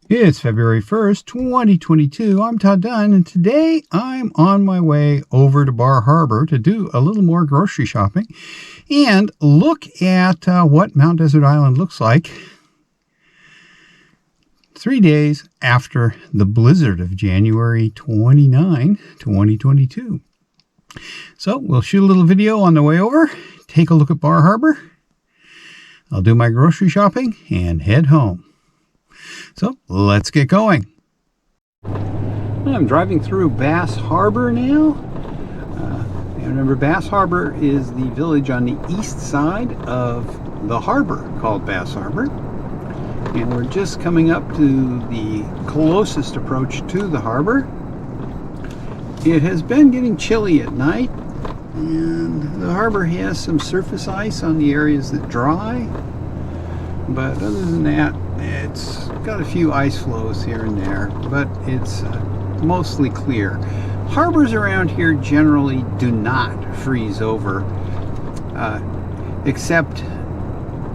It's February 1st, 2022. I'm Todd Dunn, and today I'm on my way over to Bar Harbor to do a little more grocery shopping and look at what Mount Desert Island looks like 3 days after the blizzard of January 29, 2022. So we'll shoot a little video on the way over, take a look at Bar Harbor. I'll do my grocery shopping and head home. So let's get going. I'm driving through Bass Harbor now. Remember, Bass Harbor is the village on the east side of the harbor called Bass Harbor. And we're just coming up to the closest approach to the harbor. It has been getting chilly at night, and the harbor has some surface ice on the areas that dry. But other than that, it's got a few ice flows here and there, but it's mostly clear. Harbors around here generally do not freeze over, except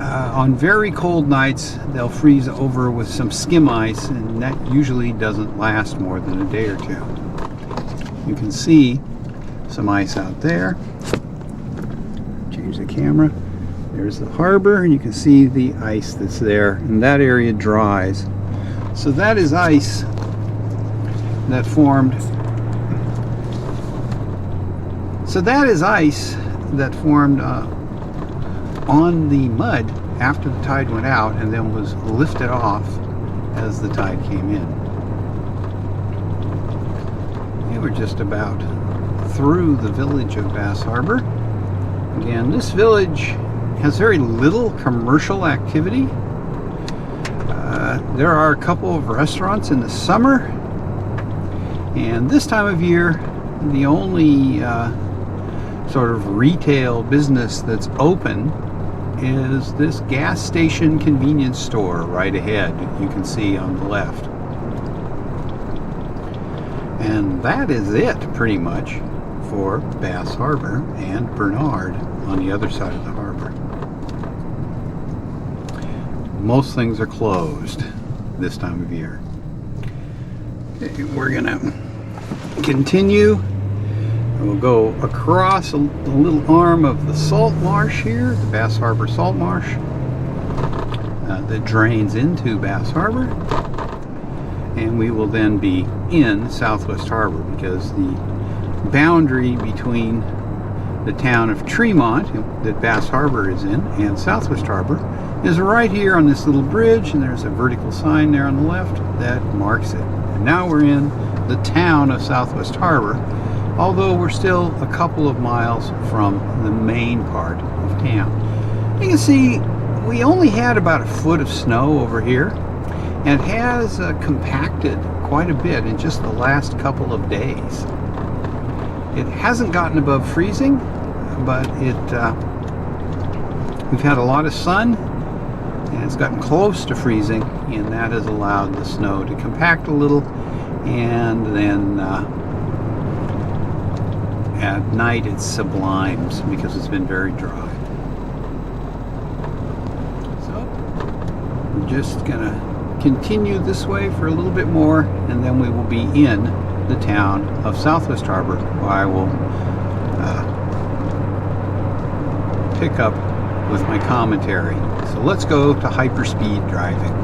on very cold nights they'll freeze over with some skim ice, and that usually doesn't last more than a day or two. You can see some ice out there. Change the camera. There's the harbor, and you can see the ice that's there, and that area dries. So that is ice that formed. On the mud after the tide went out, and then was lifted off as the tide came in. And we're just about through the village of Bass Harbor. Again, this village has very little commercial activity. There are a couple of restaurants in the summer, and this time of year the only sort of retail business that's open is this gas station convenience store right ahead, you can see on the left. And that is it pretty much for Bass Harbor and Bernard on the other side of the harbor. Most things are closed this time of year. Okay, we're gonna continue. We'll go across a little arm of the salt marsh here, the Bass Harbor Salt Marsh, that drains into Bass Harbor. And we will then be in Southwest Harbor, because the boundary between the town of Tremont, that Bass Harbor is in, and Southwest Harbor is right here on this little bridge, and there's a vertical sign there on the left that marks it. And now we're in the town of Southwest Harbor, although we're still a couple of miles from the main part of town. You can see we only had about a foot of snow over here, and it has compacted quite a bit in just the last couple of days. It hasn't gotten above freezing, but we've had a lot of sun, and it's gotten close to freezing, and that has allowed the snow to compact a little. And then at night it sublimes because it's been very dry. So we're just gonna continue this way for a little bit more, and then we will be in the town of Southwest Harbor, where I will pick up with my commentary. So let's go to hyperspeed driving.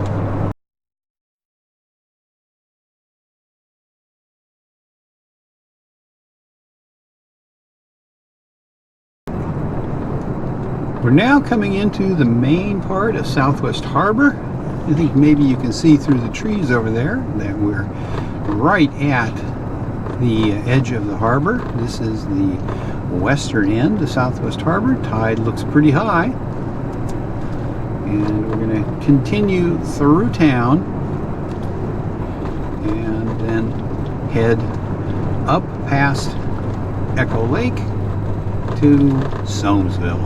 We're now coming into the main part of Southwest Harbor. I think maybe you can see through the trees over there that we're right at the edge of the harbor. This is the western end of Southwest Harbor. Tide looks pretty high. And we're going to continue through town and then head up past Echo Lake to Soamesville.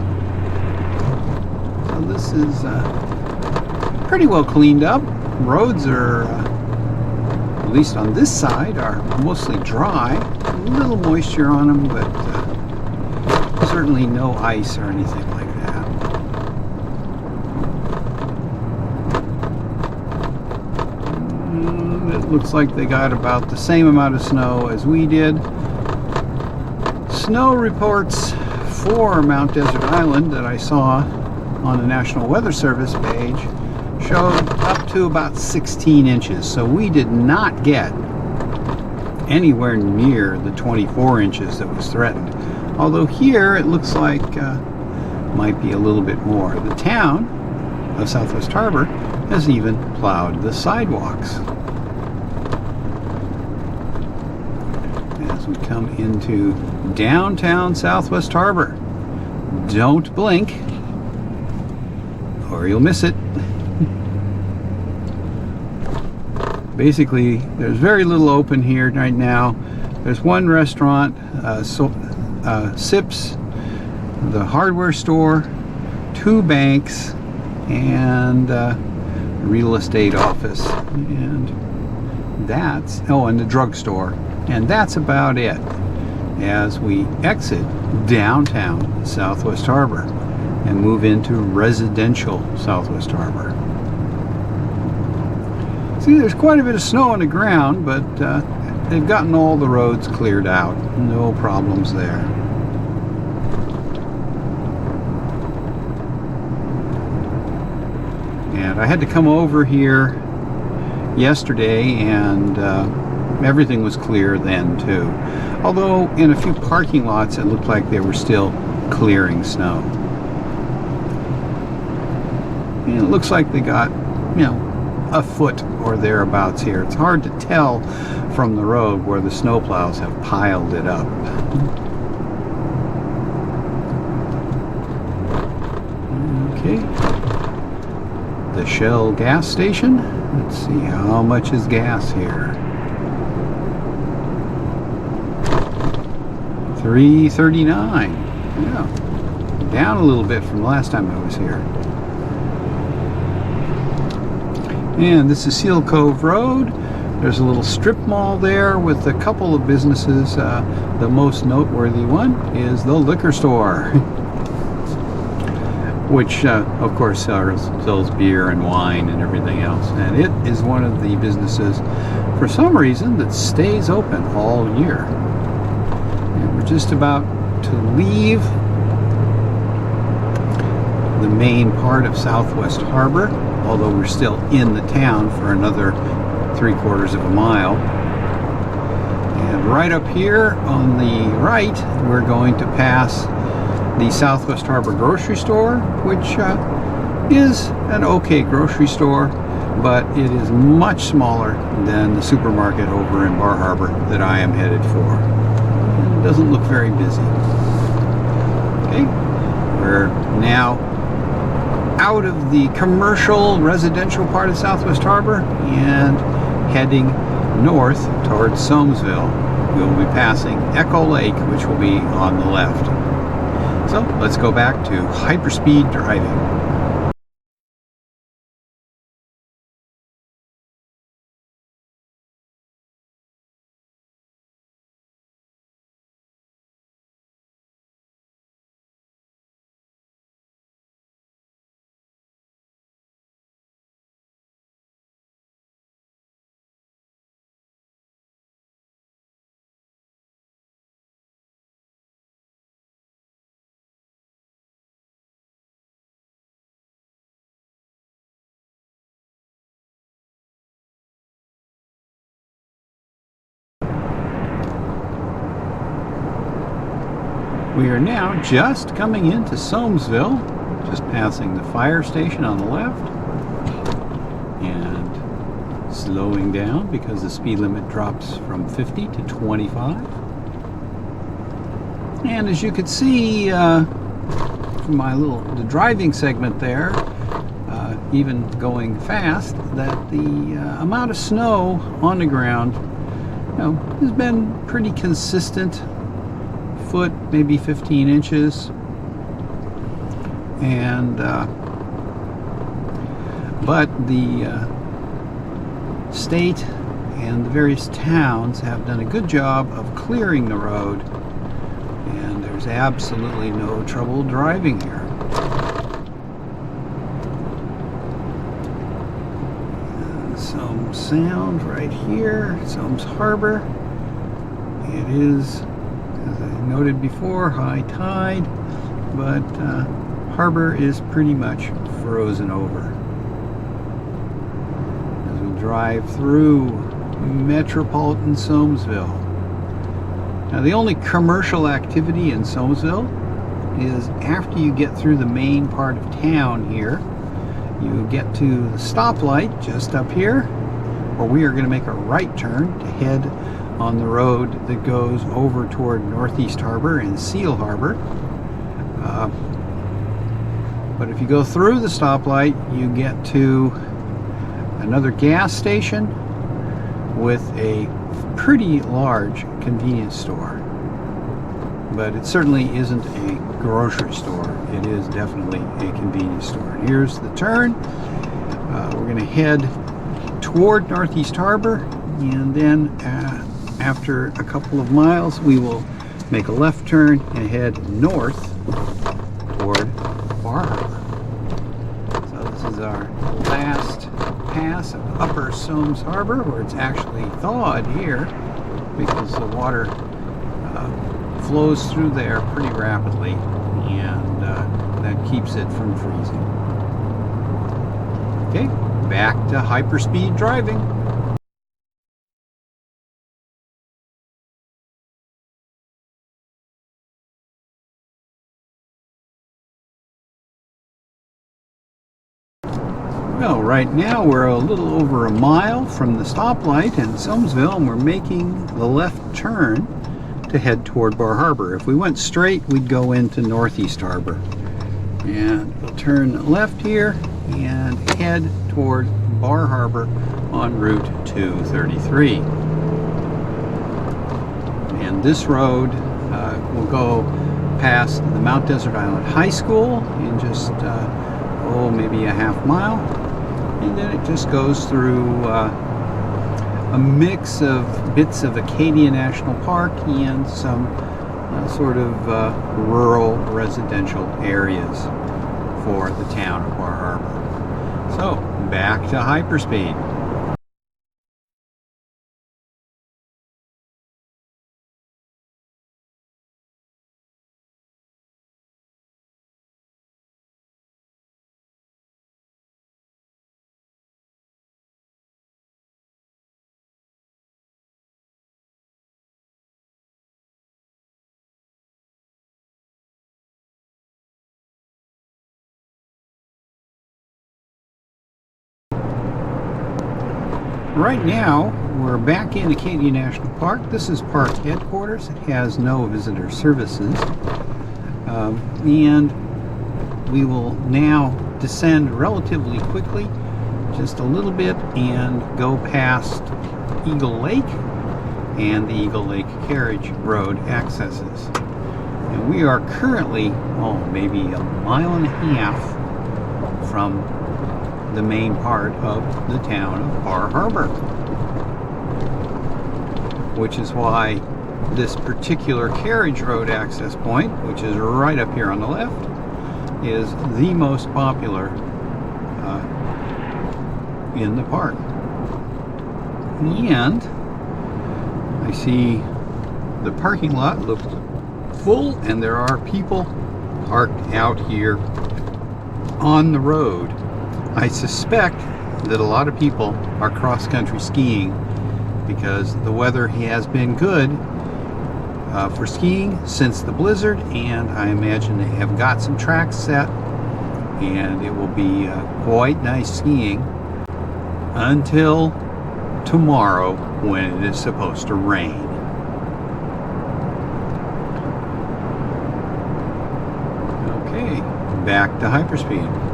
So this is pretty well cleaned up. Roads are, at least on this side, are mostly dry. A little moisture on them, but certainly no ice or anything like that. it looks like they got about the same amount of snow as we did. Snow reports for Mount Desert Island that I saw on the National Weather Service page showed up to about 16 inches. So we did not get anywhere near the 24 inches that was threatened. Although here it looks like might be a little bit more. The town of Southwest Harbor has even plowed the sidewalks. As we come into downtown Southwest Harbor, don't blink or you'll miss it. Basically, there's very little open here right now. There's one restaurant, Sips, the hardware store, 2 banks, and real estate office, and that's and the drugstore, and that's about it as we exit downtown Southwest Harbor and move into residential Southwest Harbor. See, there's quite a bit of snow on the ground, but they've gotten all the roads cleared out. No problems there. And I had to come over here yesterday, and everything was clear then too. Although in a few parking lots it looked like they were still clearing snow. And it looks like they got, a foot or thereabouts here. It's hard to tell from the road where the snowplows have piled it up. Okay. The Shell gas station. Let's see how much is gas here. $3.39. Yeah. Down a little bit from the last time I was here. And this is Seal Cove Road. There's a little strip mall there with a couple of businesses. The most noteworthy one is the liquor store, which of course sells beer and wine and everything else. And it is one of the businesses, for some reason, that stays open all year. And we're just about to leave the main part of Southwest Harbor, although we're still in the town for another 3/4 of a mile. And right up here on the right, we're going to pass the Southwest Harbor grocery store, which is an okay grocery store, but it is much smaller than the supermarket over in Bar Harbor that I am headed for. It doesn't look very busy. Okay, we're now out of the commercial residential part of Southwest Harbor and heading north towards Somesville. We'll be passing Echo Lake, which will be on the left. So let's go back to hyperspeed driving. We are now just coming into Somesville, just passing the fire station on the left, and slowing down because the speed limit drops from 50 to 25. And as you could see from my the driving segment there, even going fast, that the amount of snow on the ground, has been pretty consistent. Foot, maybe 15 inches, and but the state and the various towns have done a good job of clearing the road, and there's absolutely no trouble driving here. Sound right here, Somes Harbor. It is, as I noted before, high tide, but harbor is pretty much frozen over. As we drive through metropolitan Somesville. Now, the only commercial activity in Somesville is after you get through the main part of town here, you get to the stoplight just up here, where we are going to make a right turn to head on the road that goes over toward Northeast Harbor and Seal Harbor. But if you go through the stoplight, you get to another gas station with a pretty large convenience store. But it certainly isn't a grocery store. It is definitely a convenience store. And here's the turn. We're going to head toward Northeast Harbor, and then after a couple of miles, we will make a left turn and head north toward Bar Harbor. So this is our last pass of Upper Somes Harbor, where it's actually thawed here because the water flows through there pretty rapidly, and that keeps it from freezing. Okay, back to hyperspeed driving. Well, right now we're a little over a mile from the stoplight in Somesville, and we're making the left turn to head toward Bar Harbor. If we went straight, we'd go into Northeast Harbor. And we'll turn left here and head toward Bar Harbor on Route 233. And this road will go past the Mount Desert Island High School in just, maybe a half mile. And then it just goes through a mix of bits of Acadia National Park and some sort of rural residential areas for the town of Bar Harbor. So, back to hyperspeed. Right now, we're back in Acadia National Park. This is park headquarters. It has no visitor services. And we will now descend relatively quickly, just a little bit, and go past Eagle Lake and the Eagle Lake Carriage Road accesses. And we are currently, maybe a mile and a half from the main part of the town of Bar Harbor, which is why this particular carriage road access point, which is right up here on the left, is the most popular in the park. And I see the parking lot looks full, and there are people parked out here on the road. I suspect that a lot of people are cross-country skiing because the weather has been good for skiing since the blizzard, and I imagine they have got some tracks set, and it will be quite nice skiing until tomorrow when it is supposed to rain. Okay, back to hyperspeed.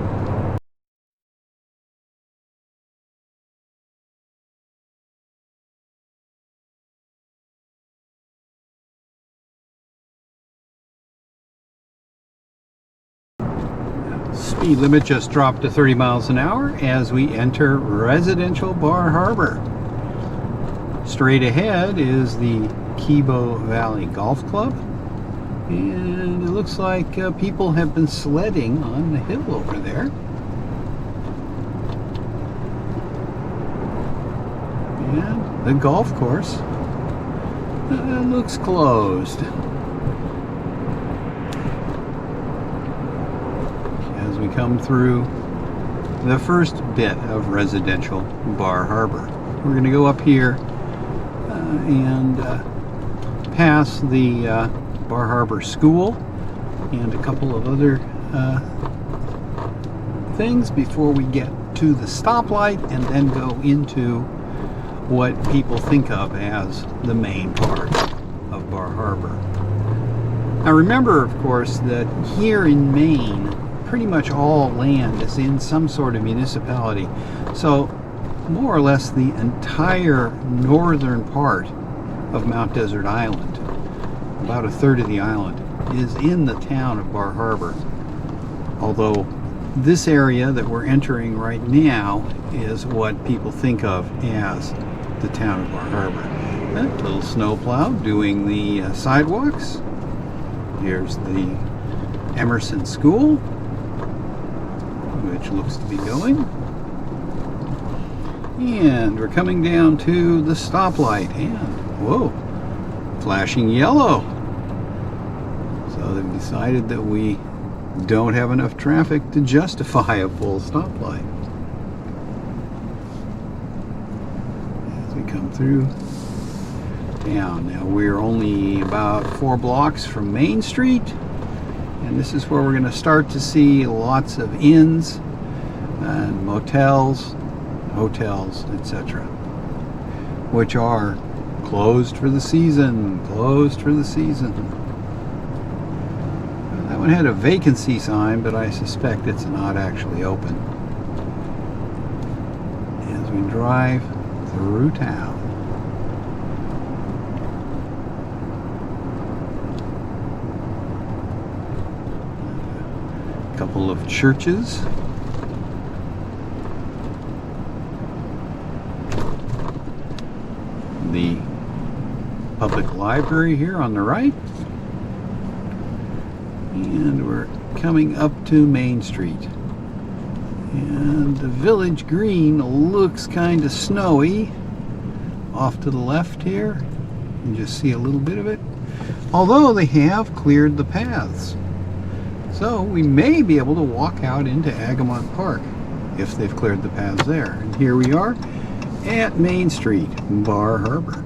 Speed limit just dropped to 30 miles an hour as we enter residential Bar Harbor. Straight ahead is the Kibo Valley Golf Club, and it looks like people have been sledding on the hill over there. And the golf course looks closed. As we come through the first bit of residential Bar Harbor. We're going to go up here and pass the Bar Harbor School and a couple of other things before we get to the stoplight and then go into what people think of as the main part of Bar Harbor. Now remember, of course, that here in Maine, pretty much all land is in some sort of municipality. So more or less the entire northern part of Mount Desert Island, about a third of the island, is in the town of Bar Harbor. Although this area that we're entering right now is what people think of as the town of Bar Harbor. A little snowplow doing the sidewalks. Here's the Emerson School, which looks to be going. And we're coming down to the stoplight, and whoa, flashing yellow. So they've decided that we don't have enough traffic to justify a full stoplight. As we come through town. Now we're only about 4 blocks from Main Street, and this is where we're going to start to see lots of inns and motels, hotels, etc., which are closed for the season. Closed for the season. That one had a vacancy sign, but I suspect it's not actually open. As we drive through town. A couple of churches. The public library here on the right. And we're coming up to Main Street. And the village green looks kind of snowy off to the left here. You can just see a little bit of it. Although they have cleared the paths. So we may be able to walk out into Agamont Park if they've cleared the paths there. And here we are at Main Street, Bar Harbor.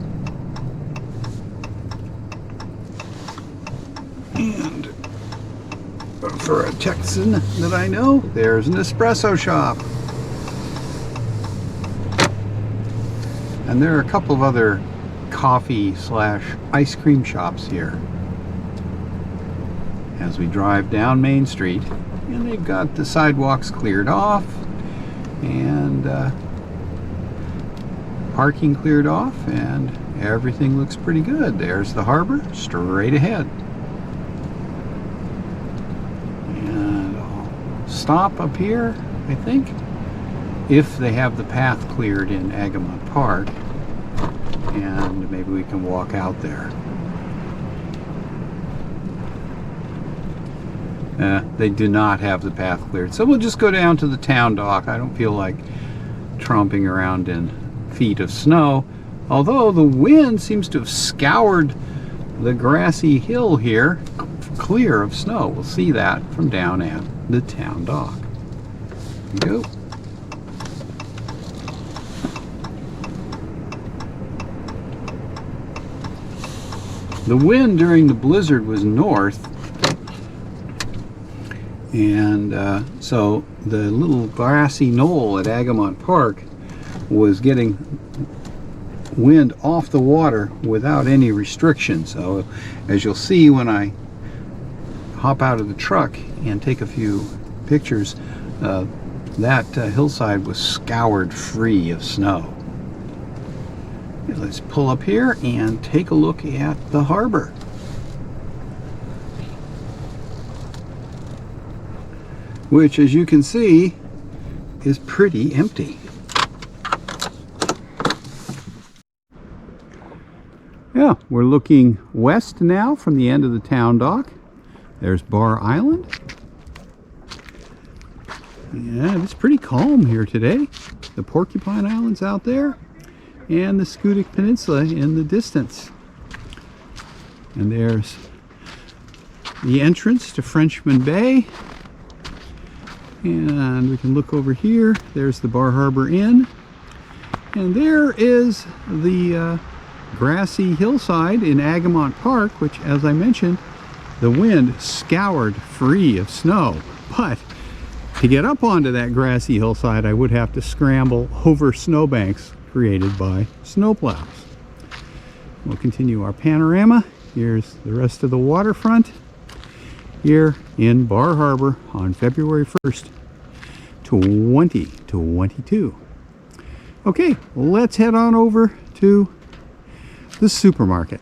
And for a Texan that I know, there's an espresso shop. And there are a couple of other coffee / ice cream shops here. As we drive down Main Street, and they've got the sidewalks cleared off and parking cleared off, and everything looks pretty good. There's the harbor straight ahead. And I'll stop up here, I think, if they have the path cleared in Agamont Park, and maybe we can walk out there. They do not have the path cleared, so we'll just go down to the town dock. I don't feel like tromping around in feet of snow, although the wind seems to have scoured the grassy hill here clear of snow. We'll see that from down at the town dock. Here we go. The wind during the blizzard was north, and so the little grassy knoll at Agamont Park was getting wind off the water without any restriction. So as you'll see when I hop out of the truck and take a few pictures, that hillside was scoured free of snow. Let's pull up here and take a look at the harbor. Which, as you can see, is pretty empty. Yeah, we're looking west now from the end of the town dock. There's Bar Island. Yeah, it's pretty calm here today. The Porcupine Island's out there. and the Scudic Peninsula in the distance. And there's the entrance to Frenchman Bay. And we can look over here. There's the Bar Harbor Inn. And there is the grassy hillside in Agamont Park, which, as I mentioned, the wind scoured free of snow. But to get up onto that grassy hillside, I would have to scramble over snowbanks created by snowplows. We'll continue our panorama. Here's the rest of the waterfront here in Bar Harbor on February 1st, 2022. Okay, let's head on over to the supermarket.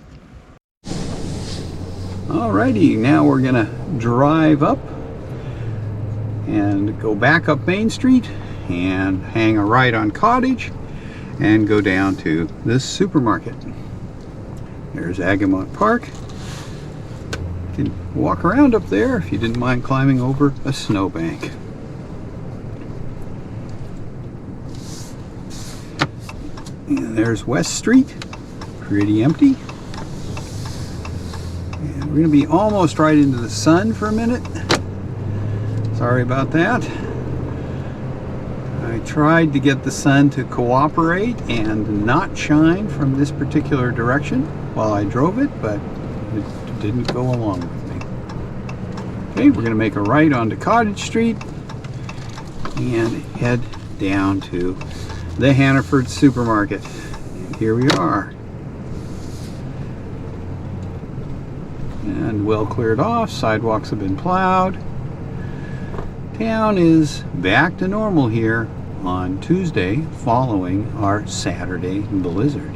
Alrighty, now we're gonna drive up and go back up Main Street and hang a right on Cottage and go down to this supermarket. There's Agamont Park. You can walk around up there if you didn't mind climbing over a snowbank. And there's West Street, pretty empty. And we're going to be almost right into the sun for a minute. Sorry about that. I tried to get the sun to cooperate and not shine from this particular direction while I drove it, but it didn't go along with me. Okay, we're going to make a right onto Cottage Street and head down to the Hannaford Supermarket. And here we are. And well cleared off, sidewalks have been plowed. Town is back to normal here on Tuesday following our Saturday blizzard.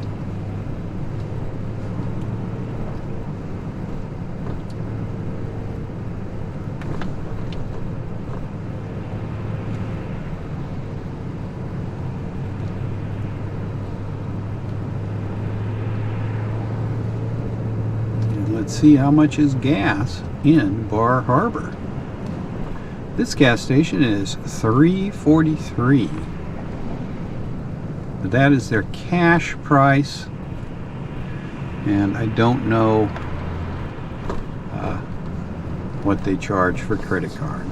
Let's see how much is gas in Bar Harbor. This gas station is $3.43, but that is their cash price, and I don't know what they charge for credit card.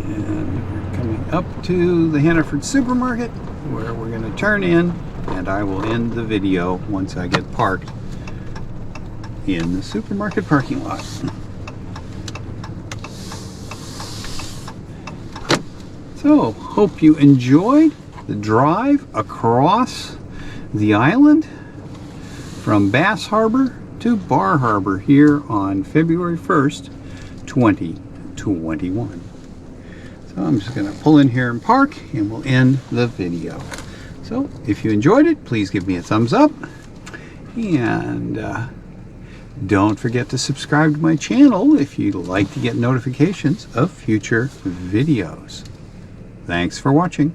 And we're coming up to the Hannaford Supermarket, where we're going to turn in, and I will end the video once I get parked in the supermarket parking lot. So, hope you enjoyed the drive across the island from Bass Harbor to Bar Harbor here on February 1st, 2021. So I'm just going to pull in here and park, and we'll end the video. So, if you enjoyed it, please give me a thumbs up, and don't forget to subscribe to my channel if you'd like to get notifications of future videos. Thanks for watching.